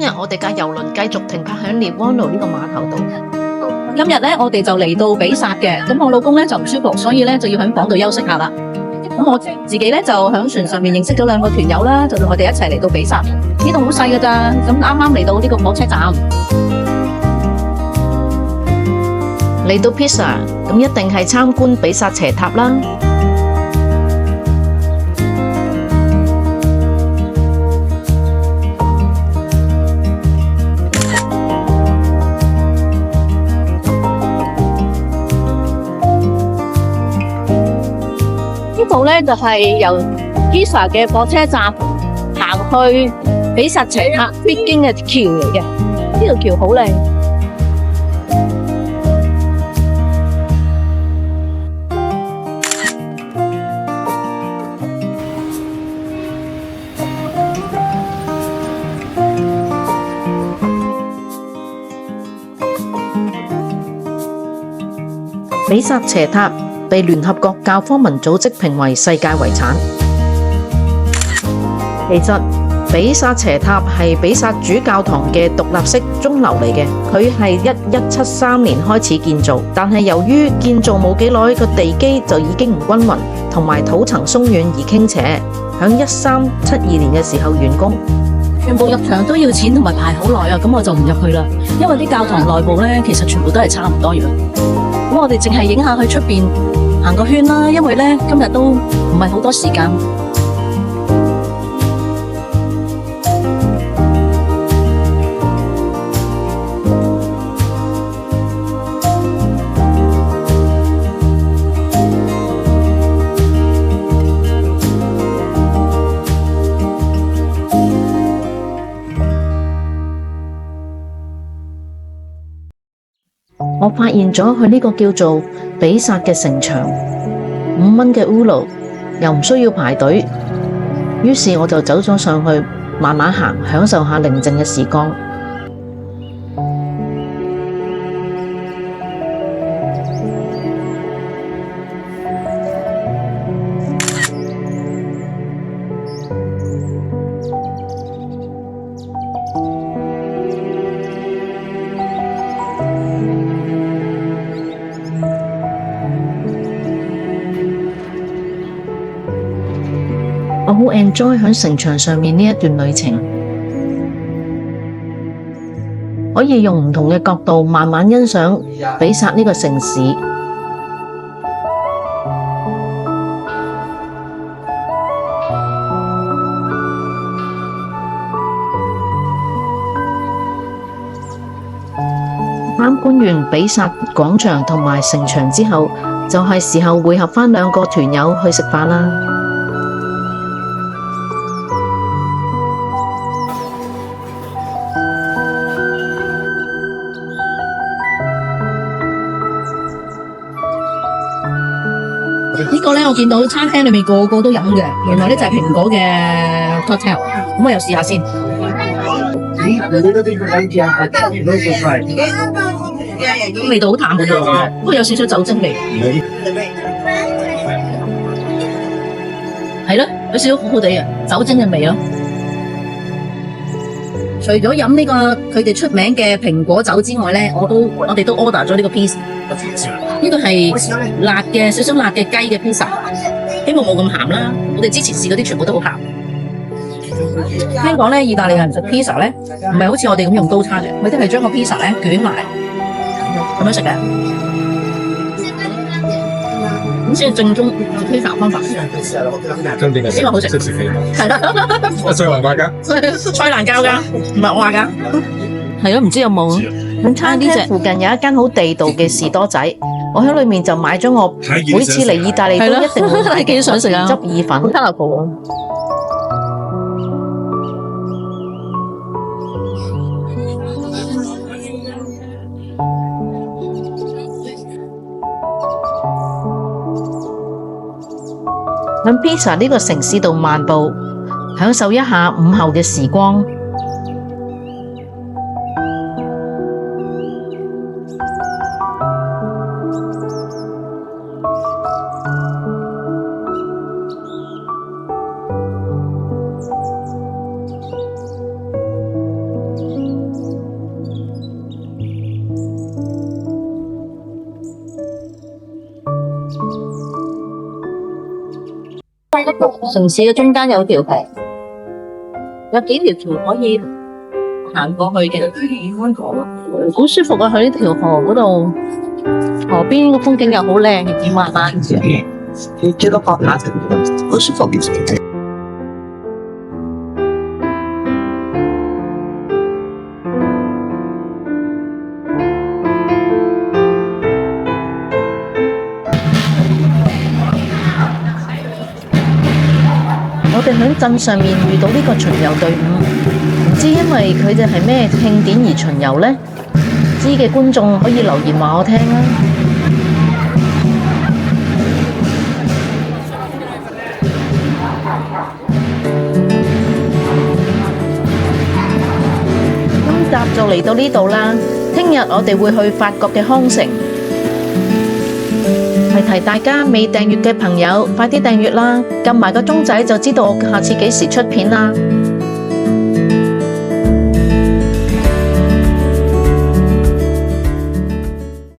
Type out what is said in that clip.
日我哋架郵輪繼續停泊喺列安路呢個碼頭度。今日咧，我哋就嚟到比薩嘅，咁我老公咧就唔舒服，所以咧就要喺房度休息下啦。咁我自己咧就喺船上面認識咗2個團友啦，就同我哋一齊嚟到比薩。呢度好細㗎咋，咁啱啱嚟到呢個火車站。嚟到 Pisa， 咁一定係參觀比薩斜塔啦。呢度咧就係由 Pisa 嘅火車站行去比薩斜塔必經嘅橋嚟嘅，呢條橋好靚。比薩斜塔被聯合國教科文組織評為世界遺產。其實比薩斜塔係比薩主教堂嘅獨立式鐘樓嚟嘅，佢係1173年開始建造，但係由於建造冇幾耐，個地基就已經唔均勻，同埋土層鬆軟而傾斜，響1372年嘅時候完工。全部入場都要錢同埋排好耐啊，咁我就唔入去啦，因為啲教堂內部咧其實全部都係差唔多樣。咁我哋淨係影下去出邊行個圈啦，因為咧今日都唔係好多時間。我發現咗佢呢個叫做比薩嘅城牆，5蚊嘅烏魯，又唔需要排隊，於是我就走咗上去，慢慢行，享受下寧靜嘅時光。我好 enjoy 喺城牆上面呢一段旅程，可以用唔同嘅角度慢慢欣賞比薩呢個城市。參觀完比薩廣場同埋城牆之後，就係時候會合返2個團友去食飯啦。呢個咧，我見到餐廳裏面個個都飲嘅，原來呢就係蘋果嘅 cocktail， 咁我又試下先。味道好淡嘅啫，不過有少少酒精味。係咯，有少少苦苦地嘅酒精嘅味咯。除咗飲呢個佢哋出名嘅蘋果酒之外咧，我哋都 order 咗呢個 pizza。呢個係辣嘅，少少辣嘅雞嘅 pizza， 希望冇咁鹹啦。我哋之前試嗰啲全部都好鹹。聽講咧，意大利人食 pizza 咧，唔係好似我哋咁用刀叉嘅，佢哋係將個 pizza 咧捲埋咁樣食嘅，咁先係正宗 pizza 方法。希望好食。係啦，最難教㗎，最難教㗎，唔係我話㗎。係咯，唔知有冇？咁餐廳附近有一間好地道嘅士多仔，我喺裏面就買咗我每次嚟意大利都一定會買嘅想食啊汁意粉。好colorful啊！喺 Pisa 呢個城市度漫步，享受一下午後嘅時光。城市嘅中間有條河，有幾條橋可以行過去嘅，好舒服啊！去呢條河嗰度，河邊個風景又好靚，點慢慢好舒服。我哋喺鎮上面遇到呢個巡遊隊伍，唔知因為佢哋係咩慶典而巡遊呢？知嘅觀眾可以留言話我聽啦。今集就嚟到呢度啦，聽日我哋會去法國嘅康城。提大家未訂閱嘅朋友，快啲訂閱啦！撳埋個鐘仔就知道我下次幾時出片啦〜